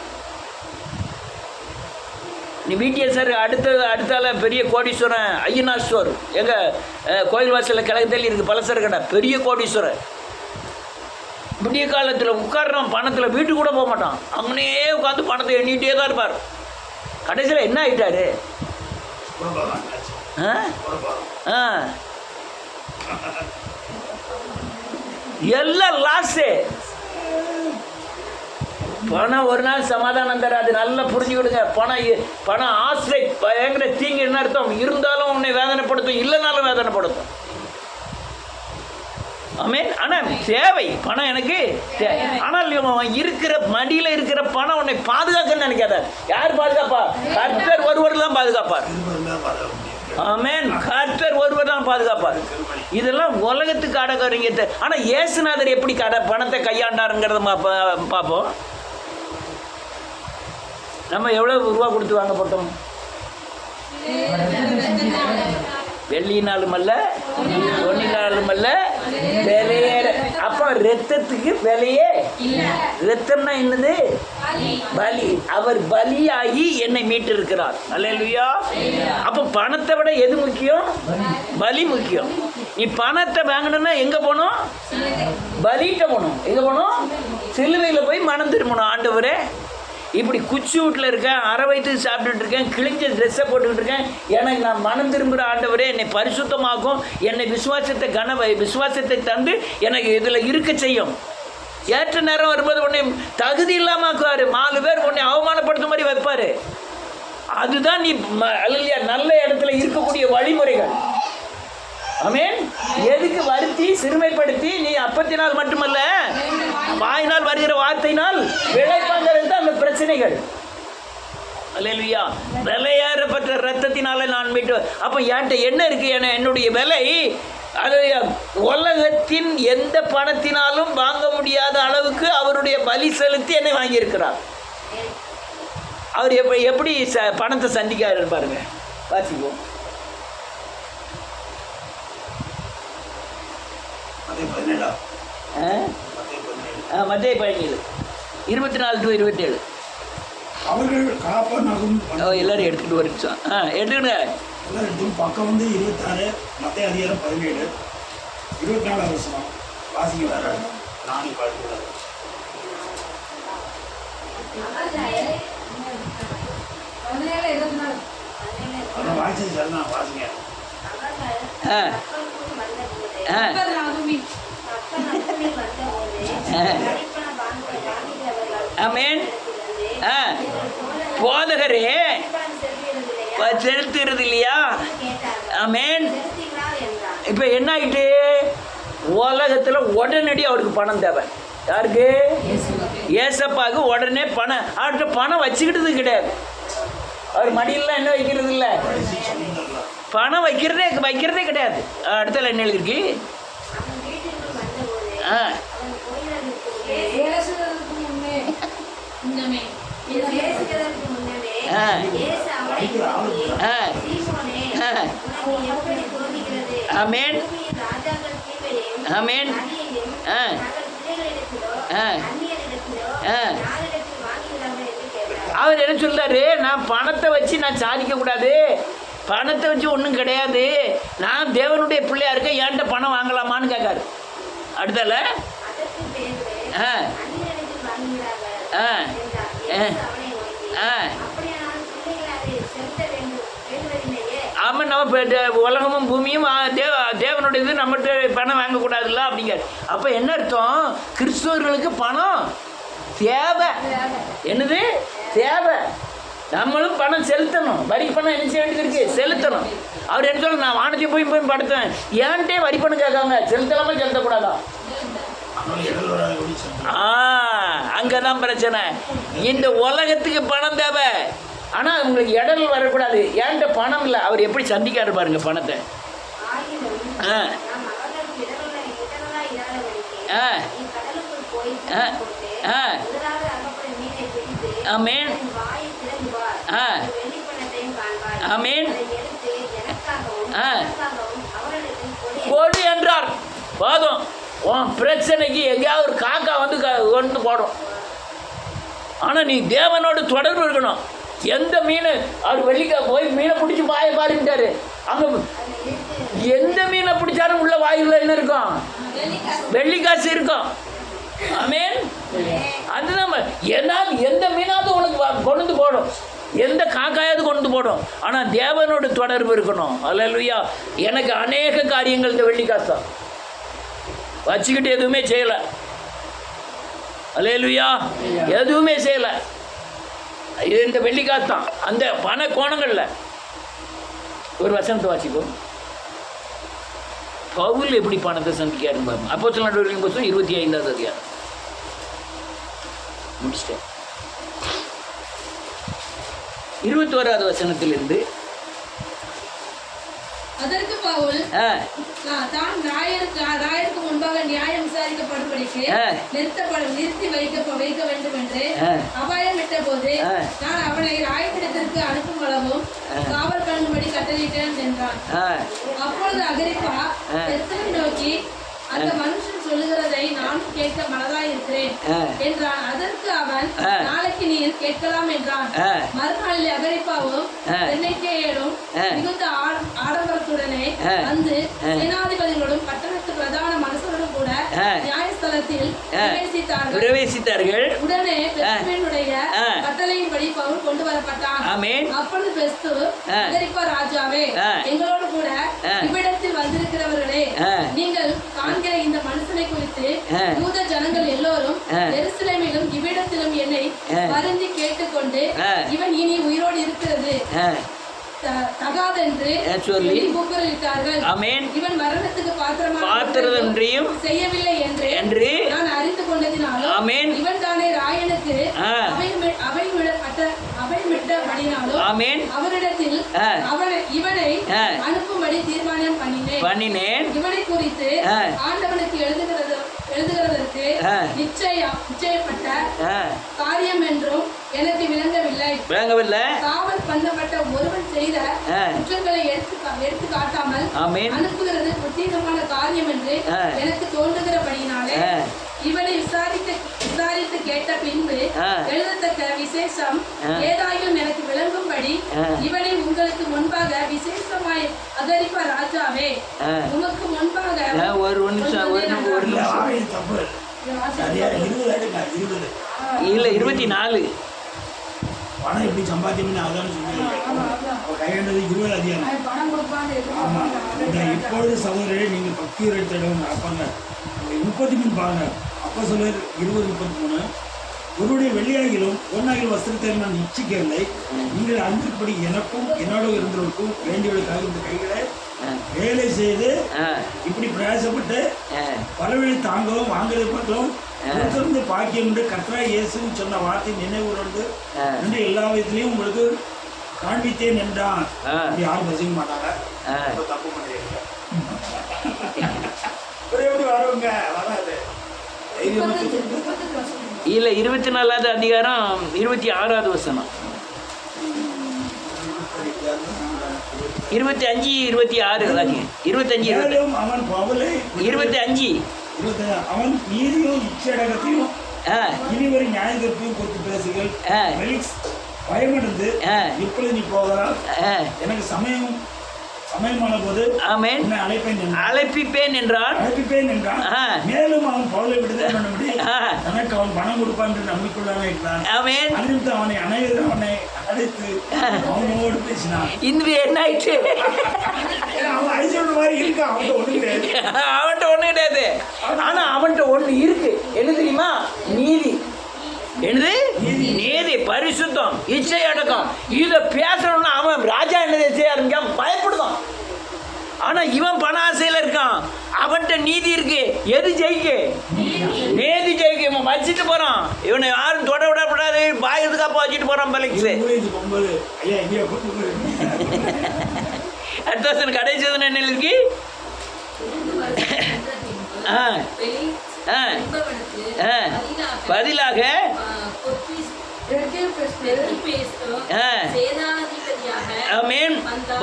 நீ பிடிஎஸ்ஆர் அடுத்தால பெரிய கோடீஸ்வரன் ஐயனார் ஸ்டோர் எங்கள் கோயில் வாசலில் கிழக்கத்தில் இருக்குது, பலசர கடை, பெரிய கோடீஸ்வரர். விடிய காலத்தில் உட்கார்றான், பணத்தில் வீட்டுக்கு கூட போக மாட்டான், அங்கனே உட்காந்து பணத்தை எண்ணிகிட்டே தான் இருப்பார். கடைசியில் என்ன ஆகிட்டாரு? எல்லாம் லாஸு. பணம் ஒரு நாள் சமாதானம் தராது. நல்லா புரிஞ்சுக்கிடுங்க. பணம் ஆசை பயங்கர தீங்கு. என்ன அர்த்தம்? இருந்தாலும் உன்னை வேதனைப்படுத்தும், இல்லைனாலும் வேதனைப்படுத்தும். ஆமென். ஆனால் தேவை பணம் எனக்கு தேவை. ஆனால் இருக்கிற மடியில் இருக்கிற பணம் உன்னை பாதுகாக்கன்னு நினைக்காத. யார் பாதுகாப்பா? கர்த்தர் ஒருவர் தான் பாதுகாப்பார். ஆமென். கர்த்தர் ஒருவர் தான் பாதுகாப்பார். இதெல்லாம் உலகத்துக்கு அடக்குறீங்க. ஆனால் இயேசுநாதர் எப்படி பணத்தை கையாண்டாருங்கிறத பார்ப்போம். நம்ம எவ்வளோ ரூபா கொடுத்து வாங்கப்பட்டோம்? வெள்ளினாலும் அல்ல, பொன்னினாலும் அல்ல, விலையேற. அப்ப அப்போ ரத்தத்துக்கு விலையே ரத்தம்னா என்னது? பலி. அவர் பலியாகி என்னை மீட்டு இருக்கிறார். அல்லேலூயா. அப்போ பணத்தை விட எது முக்கியம்? பலி முக்கியம். நீ பணத்தை வாங்கணும்னா எங்க போகணும்? பலிட்ட போகணும். எங்க போகணும்? சிலுவையில் போய் மனம் திரும்பணும். ஆண்டவரே, இப்படி குச்சி வீட்டில் இருக்கேன், அரை வயிற்று சாப்பிட்டுட்டு இருக்கேன், கிழிஞ்ச ட்ரெஸ்ஸை போட்டுக்கிட்டு இருக்கேன், எனக்கு நான் மனம் திரும்புகிற ஆண்டவரே என்னை பரிசுத்தமாக்கும், என்னை விசுவாசத்தை தந்து எனக்கு இதில் இருக்க செய்யும். ஏற்ற நேரம் வரும்போது உன்னை தகுதி இல்லாமல் ஆக்குவார். 4 பேர் உன்னை அவமானப்படுத்தும் மாதிரி வைப்பார். அதுதான் நீ அல்லையா நல்ல இடத்துல இருக்கக்கூடிய வழிமுறைகள். ஆமென். எதுக்கு வருத்தி சிறுமைப்படுத்தி நீ அப்பத்தினால் மட்டுமல்ல வாயினால் வருகிற வார்த்தையினால் விளைப்பாங்கிறது தான் அந்த பிரச்சனைகள். அல்லேலூயா. விலையேறப்பட்ட ரத்தத்தினால நான் மீட்டு. அப்போ என்கிட்ட என்ன இருக்கு? என்னுடைய விலை அது உலகத்தின் எந்த பணத்தினாலும் வாங்க முடியாத அளவுக்கு அவருடைய பலி செலுத்தி என்னை வாங்கியிருக்கிறார். அவர் எப்படி பணத்தை சந்திக்காரு பாருங்க. வாசிப்போம். மத்திய 17 24 to 27. அவர்கள் காப்பனாகும் எல்லாரும் எடுத்துட்டு வருச்சோம். எடுத்துடுங்க. பக்கம் வந்து 26 மத்திய அதிகாரம் 17 24 வருஷம் வாசிக்க வர நானும் பார்க்கிறேன். அதான் வாசிச்சு சொன்னா வாசிங்க. ஆமென். போதகரே செலுத்துறது இல்லையா? ஆமென். இப்போ என்ன ஆகிட்டு? உலகத்தில் உடனடி அவருக்கு பணம் தேவை. யாருக்கு? ஏசப்பாவுக்கு உடனே பணம். அவர்கிட்ட பணம் வச்சுக்கிட்டது கிடையாது. அவர் மடியெல்லாம் என்ன வைக்கிறது இல்லை, பணம் வைக்கிறதே கிடையாது. அடுத்த என்ன எழுதிருக்கு? ஆமென். ஆமென். அவர் என்ன சொல்றாரு? நான் பணத்தை வச்சு நான் சாதிக்க கூடாது, பணத்தை வச்சு ஒன்றும் கிடையாது, நான் தேவனுடைய பிள்ளையா இருக்கேன், என்கிட்ட பணம் வாங்கலாமான்னு கேட்காரு. அடுத்தால ஆமாம், நம்ம உலகமும் பூமியும் தேவனுடைய இது, நம்மகிட்ட பணம் வாங்கக்கூடாதுல்ல அப்படிங்கிறார். அப்போ என்ன அர்த்தம்? கிறிஸ்தவர்களுக்கு பணம் தேவை. என்னது தேவை? நம்மளும் பணம் செலுத்தணும். வரி பணம் என்ன செய்ய வேண்டியது இருக்குது? செலுத்தணும். அவர் என்ன சொல்ல? நான் வானத்தையும் போய் படுத்தேன், ஏன்ட்டே வரி பணம் கேட்காங்க, செலுத்தலாமா செலுத்தக்கூடாதா? அங்கதான் பிரச்சனை. இந்த உலகத்துக்கு பணம் தேவை, ஆனால் உங்களுக்கு இடல் வரக்கூடாது. ஏன்ட்ட பணம் இல்லை. அவர் எப்படி சந்திக்காரு பாருங்க பணத்தை. ஆமென். ஆமென். கொடு என்றார். போதும், உன் பிரச்சனைக்கு எங்கேயாவது ஒரு காக்கா வந்து கொண்டு போடும். ஆனால் நீ தேவனோடு தொடர்பு இருக்கணும். எந்த மீன் அவர் வெள்ளிக்காய் போய் மீனை பிடிச்சி வாயை பாருட்டாரு. அங்கே எந்த மீனை பிடிச்சாலும் உள்ள வாயுல என்ன இருக்கும்? வெள்ளிக்காசு இருக்கும். ஆமென். அதுதான் எந்த மீனாவது உனக்கு கொண்டு போடும், எந்த காக்காயாவது கொண்டு போடும். ஆனால் தேவனோடு தொடர்பு இருக்கணும். அல்லேலூயா. எனக்கு அநேக காரியங்கள் இந்த வெள்ளிக்காசு தான் வச்சுக்கிட்டு எதுவுமே செய்யலை. அல்லேலூயா. எதுவுமே செய்யலை. இது இந்த வெள்ளிக்காசு தான். அந்த பண கோணங்களில் ஒரு வசனத்தை வாசிப்போம். பவுல் எப்படி பணத்தை சந்திக்காருன்னு பாருங்க. அப்போஸ்தலர் நடவடிக்கைகளின் புத்தகம் 25வது அதிகாரம் முடிச்சிட்டேன். 21வது வசனத்திலிருந்து. அதற்கு பவுல் தான் ராயருக்கு முன்பாக நியாயம் விசாரிக்கப்படும்படிக்கு நிறுத்தி வைக்க வேண்டும் என்று அபாயம் விட்ட போது நான் அவனை ராயத்திடத்திற்கு அனுப்பும் அளவும் காவல் பண்ணும்படி கட்டளையிட்டேன் என்றான். அப்பொழுது அகிரிப்பா பெர்த்தனை நோக்கி, அந்த மனுஷன் சொல்லுகிறதை நான் கேட்க மனதாய் இருக்கிறேன் என்றான். அதற்கு அவன், நாளைக்கு நீர் கேட்கலாம் என்றான். மறுநாளில் அகிரிப்பாவும் பெர்னீக்கேயும் மிகுந்த ஆடம்பரத்துடனே வந்து சேனாதிபதிகளோடும் பட்டணத்து பிரதான மனுஷரோடும் கூட நியாயஸ்தலத்தில் பிரவேசித்தார்கள். உடனே பெஸ்துவினுடைய கட்டளையின்படி பவுல் கொண்டு வரப்பட்டான். அப்பொழுது பெஸ்து, அகிரிப்பா ராஜாவே, எங்களோடு கூட இவ்விடத்தில் வந்திருக்கிறவர்களே, நீங்கள் காண்கிற இந்த மனுஷனை குறித்து யூத ஜனங்கள் எல்லோரும் எருசலேமிலும் இவ்விடத்திலும் என்னை வருந்தி கேட்டுக்கொண்டு, இவன் இனி உயிரோடு இருக்கிறது தகாதென்று சொல்லி கூக்குரலிட்டார்கள். இவன் மரணத்துக்கு பாத்திரமானதையும் செய்யவில்லை என்று நான் அறிந்து கொண்டதினாலும், இவன் தானே ராயனுக்கு அவைமிட்டபடினாலும் அவரிடத்தில் இவனை அனுப்பும்படி தீர்மானம் பண்ணினேன். இவனை குறித்து ஆண்டவனுக்கு எழுதுகிறதற்கு நிச்சயப்பட்ட காரியம் என்றும் எனக்கு விளங்கவில்லை. காவல் பண்ணப்பட்ட ஒருவன் செய்த குற்றங்களை எடுத்து காட்டாமல் அனுப்புகிறது புத்தீனமான காரியம் என்று எனக்கு தோன்றுகிறபடினாலே இவனை விசாரித்து கேட்ட பின்பு எழுதத்தக்க விசேஷம் ஏதாயும் எனக்கு விளங்கும்படி இவனை உங்களுக்கு முன்பாக விசேஷமாய் அகிரிப்பா ராஜாவே, உமக்கு முன்பாக இல்ல 24 பணம் எப்படி சம்பாத்தியம் அதான் சொல்லுங்க. கையாண்டது 20 அதிகாரம். ஆமா, இப்பொழுது சகோதரரே, நீங்கள் பக்தி உரைத்தடம் நடப்பாங்க. 33 பாருங்க. அப்போ சொல்லுவார் 20:33, ஒருவருடைய வெள்ளியாகிலும் பொன்னாகிலும் வஸ்திரத்தை நான் இச்சிக்கவில்லை. நீங்கள் அன்பின்படி எனக்கும் என்னோட இருந்தவருக்கும் வேண்டியவர்களுக்காக இந்த கைகளை வேலை செய்து இப்படி பிரயாசப்பட்டு பலவழி தாங்கவும் வாங்குறது பற்றும் பாக்கியம் என்று கர்த்தராகிய இயேசுன்னு சொன்ன வார்த்தை நினைவுறந்து என்று எல்லா விதத்திலையும் உங்களுக்கு காண்பித்தேன் என்றான். அப்படி யாரும் பசிக்க மாட்டாங்க, தப்பு பண்ணிருக்க எப்படி வருவாங்க, வராது. இல்ல 24வது அதிகாரம் 26வது வசனம், 25 26 25 அவன் பவுலை 25 அவன் நீதியும் இச்சடகத்தையும் இனிவரை நியாயத்தையும் குறித்து பேசுகள். பயமடைந்து இப்பொழுது நீ போகலாம், எனக்கு சமயமான போது அழைப்பிப்பேன் என்றான். மேலும் அவன் பவுலை விடுதலை பண்ண முடியும், தனக்கு அவன் பணம் கொடுப்பான் என்று நம்பிக்கையுள்ளவனாக இருந்தான். அவனை அழைத்து அவனோடு பேசினான். இன்று என்ன ஆயிடுச்சு? அவன் ஐசோல்டு மாதிரி இருக்கு, அவன்கிட்ட ஒண்ணு கிடையாது. ஆனா அவன்கிட்ட ஒண்ணு இருக்கு, என்ன தெரியுமா? நீதி. என்னது? நீதி, பரிசுத்தம், இச்சை அடக்கம். இதை பேசணும்னா அவன் ராஜா என்ன செய்ய ஆரம்பிக்கான், பயப்படுதான். ஆனா இவன் பண ஆசையில இருக்கான், அவன்கிட்ட நீதி இருக்கு. எது ஜெயிக்கு? நீதி ஜெயிக்கு. இவன் வச்சுட்டு போறான், இவனை யாரும் தொட விடப்படாது, பாயத்துக்காப்ப வச்சுட்டு போறான். பலிக்கு அடுத்த வருஷம் கடைசி என்ன இருக்கு? பதிலாக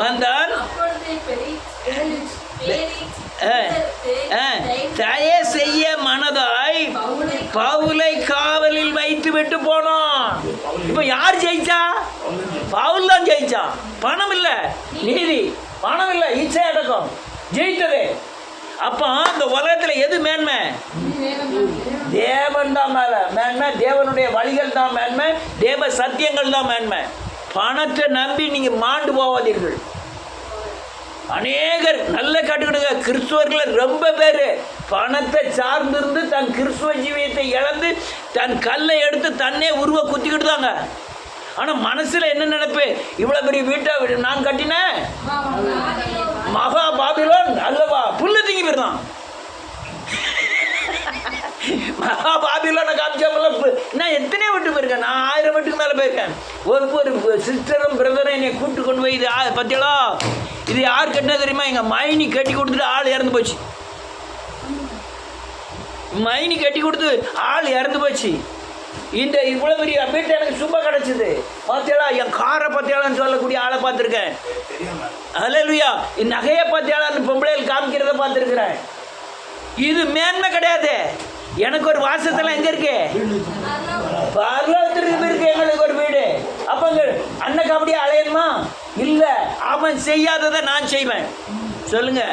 வந்தால் தயை செய்ய மனதாய் பவுலை காவலில் வைத்து விட்டு போனோம். இப்ப யார் ஜெயிச்சா? பவுல் தான் ஜெயிச்சா. பணம் இல்ல, நீதி. பணம் இல்ல, இச்சை அடக்கம் ஜெயித்தது. அப்போ இந்த உலகத்துல எது மேன்மை? தேவன் தான் மேன்மை, தேவனுடைய வழிகள் தான் மேன்மை, தேவ சத்தியங்கள் தான் மேன்மை. பணத்தை நம்பி நீங்க மாண்டு போவாதீர்கள். அநேகர் நல்ல கட்டுக்கிடுங்க, கிறிஸ்துவர்கள் ரொம்ப பேர் பணத்தை சார்ந்திருந்து தன் கிறிஸ்துவ ஜீவியத்தை இழந்து தன் கல்லை எடுத்து தன்னே உருவ குத்திக்கிட்டு தாங்க. ஆனால் மனசில் என்ன நினைப்பு? இவ்வளோ பெரிய வீட்டை நான் கட்டினேன், மகா பாபிலோன் அல்லவா, புல்லு திங்கி போயிருந்தான். மகா பாபிலோனை காமிச்சாமல நான் எத்தனையோ வீட்டு போயிருக்கேன், நான் 1000 வீட்டுக்கு மேலே போயிருக்கேன். ஒரு சிஸ்டரும் பிரதரும் என்னை கூப்பிட்டு கொண்டு போய், இது பத்தியலா இது யார் கட்டினா தெரியுமா? எங்கள் மைனி கட்டி கொடுத்துட்டு ஆள் இறந்து போச்சு. மைனி கட்டி கொடுத்து ஆள் இறந்து போச்சு. இந்த இவ்வளோ பெரிய வீட்டை எனக்கு சும்மா கிடச்சிது. பார்த்தியாளா, என் காரை பார்த்தியாளான்னு சொல்லக்கூடிய ஆளை பார்த்துருக்கேன். அல்லேலூயா. நகையை பார்த்தியாளான்னு பொம்பளைகள் காமிக்கிறத பார்த்துருக்குறேன். இது மேன்மை கிடையாது. எனக்கு ஒரு வாசத்தெல்லாம் எங்க இருக்கு? பரலோகத்திற்கு இருக்கு எங்களுக்கு ஒரு வீடு. அப்ப அண்ணக்கு அப்படியே அலையணுமா? இல்ல, அவன் செய்யாததை நான் செய்வேன். சொல்லுங்க.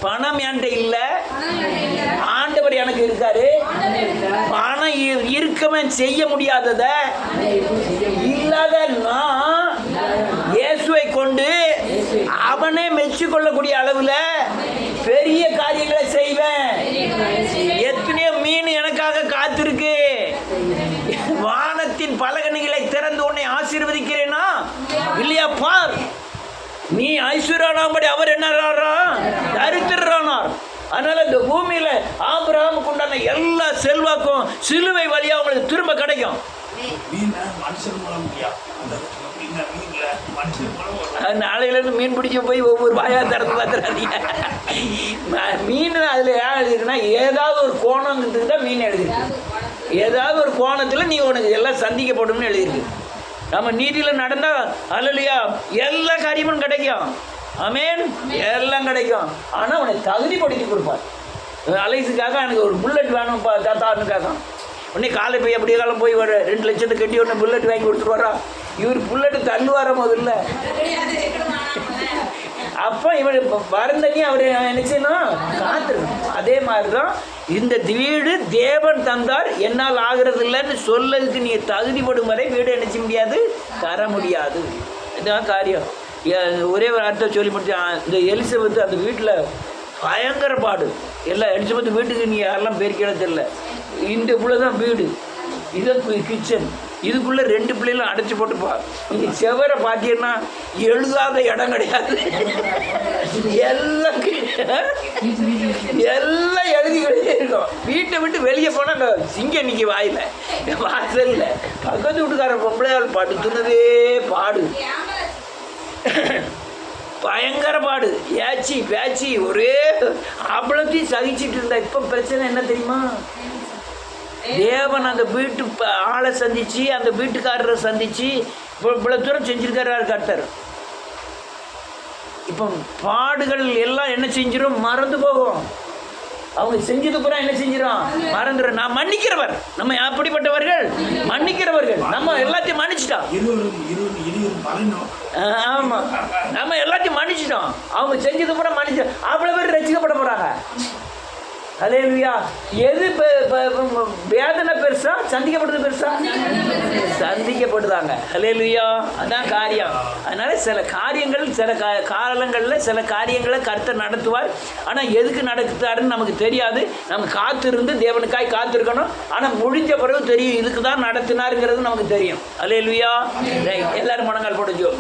பணம் என்கிட்ட இல்ல, ஆண்டவர் எனக்கு இருக்காரு. பணம் இருக்கவன் செய்ய முடியாதத இல்லாத நான் இயேசுவை கொண்டு அவனே மெச்சிக்கொள்ளக்கூடிய அளவுல பெரிய காரியங்களை செய்வேன். எத்தனையோ மீன் எனக்காக காத்திருக்கு. வானத்தின் பலகணிகளை திறந்து உன்னை ஆசீர்வதிக்கிறேனா இல்லையா பார். நீ ஐஸ்வர்யானாம்படி அவர் என்ன தரித்திரனார். அதனால இந்த பூமியில ஆபிரகாமுக்கு உண்டான எல்லா செல்வாக்கும் சிலுவை வழியா உங்களுக்கு திரும்ப கிடைக்கும். நாளையிலேருந்து மீன் பிடிக்க போய் ஒவ்வொரு வாயா திறந்து பார்த்துறாதீங்க. மீன் அதில் ஏன் எழுதிருக்குன்னா ஏதாவது ஒரு கோணத்துக்கு தான் மீன் எழுதிருக்கு. ஏதாவது ஒரு கோணத்தில் நீ உனக்கு எல்லாம் சந்திக்கப்படும்னு எழுதியிருக்கு. நம்ம நீதியில் நடந்தால் அல்லையா எல்லா காரியமும் கிடைக்கும். ஆமென், எல்லாம் கிடைக்கும். ஆனால் உனக்கு தகுதிப்படுத்தி கொடுப்பார். அலைஸுக்காக எனக்கு ஒரு புல்லட் வேணும் தாத்தானுக்காக உடனே காலை போய் அப்படியே காலம் போய் வர 2 லட்சத்தை கட்டி உடனே புல்லட் வாங்கி கொடுத்துட்டு வரா. இவர் புல்லட்டு தள்ளுவார முதல்ல. அப்போ இவர் வரந்தனி அவர் என்ன செய்யணும்? காத்திருக்கணும். அதே மாதிரி தான் இந்த வீடு தேவன் தந்தார், என்னால் ஆகிறது இல்லைன்னு சொல்லதுக்கு நீங்கள் தகுதிப்படும் வரை வீடு என்ன செய்ய முடியாது, தர முடியாது. இதுதான் காரியம். ஒரே ஒரு அர்த்தம் சொல்லி முடிச்சேன். இந்த எலிசபெத்து அந்த வீட்டில் பயங்கர பாடு. எல்லாம் எலிசபெத்து வீட்டுக்கு நீங்கள் யாரெல்லாம் பேருக்கே தெரியல. இந்த பிள்ளை தான் வீடு, இது கிச்சன், இதுக்குள்ளே 2 பிள்ளைகளும் அடைச்சி போட்டுப்பா. நீங்கள் செவரை பார்த்தீங்கன்னா எழுதாத இடம் கிடையாது. எல்லாம் எழுதிக்கிட்டே இருக்கும். வீட்டை விட்டு வெளியே போனால் அந்த சிங்கம் நிற்கி வாயில் வாசலில் பக்கத்து வீட்டுக்கார பொம்பளையால் படுத்துனதே பாடு, பயங்கர பாடு. ஏச்சி பேச்சி ஒரே அவ்வளோத்தையும் சகிச்சிட்டு இருந்தா. இப்போ பிரச்சனை என்ன தெரியுமா? தேவன் அந்த வீட்டு ஆளை சந்திச்சு அந்த வீட்டுக்காரரை சந்திச்சு இவ்வளோ தூரம் செஞ்சிருக்காரு கர்த்தர். இப்போ பாடுகள் எல்லாம் என்ன செஞ்சிடும்? மறந்து போகும். அவங்க செஞ்சது பூரா என்ன செஞ்சிடும்? மறந்துடும். நான் மன்னிக்கிறவர். நம்ம அப்படிப்பட்டவர்கள் மன்னிக்கிறவர்கள். நம்ம எல்லாத்தையும் மன்னிச்சிட்டோம். ஆமாம், நம்ம எல்லாத்தையும் மன்னிச்சிட்டோம். அவங்க செஞ்சது பூரா மன்னிச்சோம். அவ்வளோ பேர் ரசிக்கப்பட போகிறாங்க. ஹல்லேலூயா. எது வேதனை பெருசா, சந்திக்கப்படுறது பெருசா? சந்திக்கப்படுதாங்க. ஹல்லேலூயா. அதான் காரியம். அதனால சில காரியங்கள் சில காலங்களில் சில காரியங்களை கர்த்தர் நடத்துவார். ஆனால் எதுக்கு நடத்துவாருன்னு நமக்கு தெரியாது. நம்ம காத்திருந்து தேவனுக்காய் காத்திருக்கணும். ஆனால் முடிஞ்ச பிறகு தெரியும் இதுக்கு தான் நடத்தினாருங்கிறது நமக்கு தெரியும். ஹல்லேலூயா. எல்லாரும் முழங்கால் போடுஞ்சோ.